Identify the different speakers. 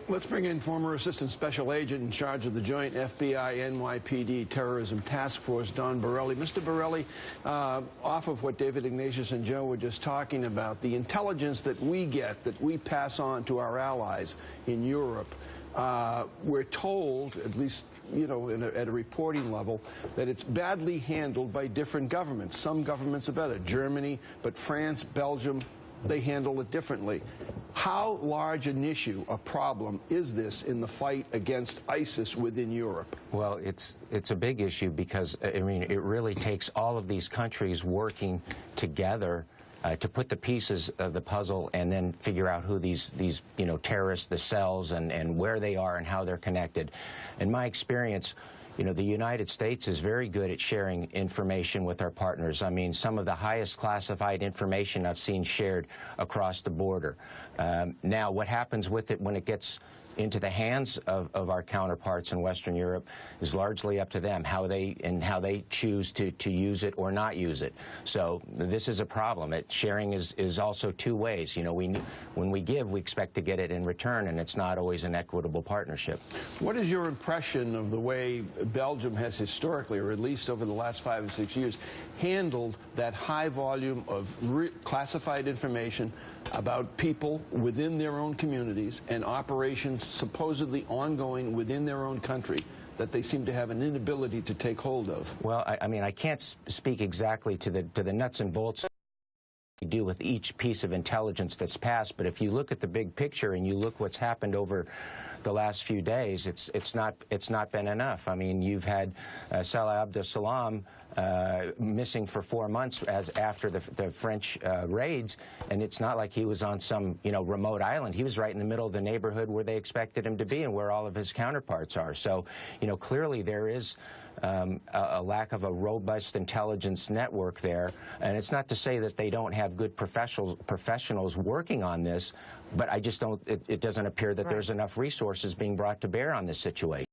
Speaker 1: Let's bring in former Assistant Special Agent in charge of the joint FBI-NYPD Terrorism Task Force, Don Borelli. Mr. Borelli, off of what David Ignatius and Joe were just talking about, the intelligence that we get, that we pass on to our allies in Europe, we're told, at least at a reporting level, that it's badly handled by different governments. Some governments are better. Germany, but France, Belgium, they handle it differently. How large an issue, a problem, is this in the fight against ISIS within Europe?
Speaker 2: Well, it's a big issue because, I mean, it really takes all of these countries working together to put the pieces of the puzzle and then figure out who these terrorists, the cells, and where they are and how they're connected. In my experience, the United States is very good at sharing information with our partners. I mean, some of the highest classified information I've seen shared across the border. Now, what happens with it when it gets into the hands of our counterparts in Western Europe is largely up to them, how they choose to use it or not use it. So this is a problem. Sharing is also two ways. When we give, we expect to get it in return, and it's not always an equitable partnership.
Speaker 1: What is your impression of the way Belgium has historically, or at least over the last 5 or 6 years, handled that high volume of classified information about people within their own communities and operations supposedly ongoing within their own country that they seem to have an inability to take hold of?
Speaker 2: Well, I mean, I can't speak exactly to the nuts and bolts we do with each piece of intelligence that's passed, but if you look at the big picture and you look what's happened over the last few days, it's not been enough. I mean, you've had Salah Abdeslam missing for 4 months after the French raids, and it's not like he was on some remote island. He was right in the middle of the neighborhood where they expected him to be and where all of his counterparts are. So clearly there is a lack of a robust intelligence network there, and it's not to say that they don't have good professionals working on this, but I just don't. It doesn't appear that there's enough resources being brought to bear on this situation.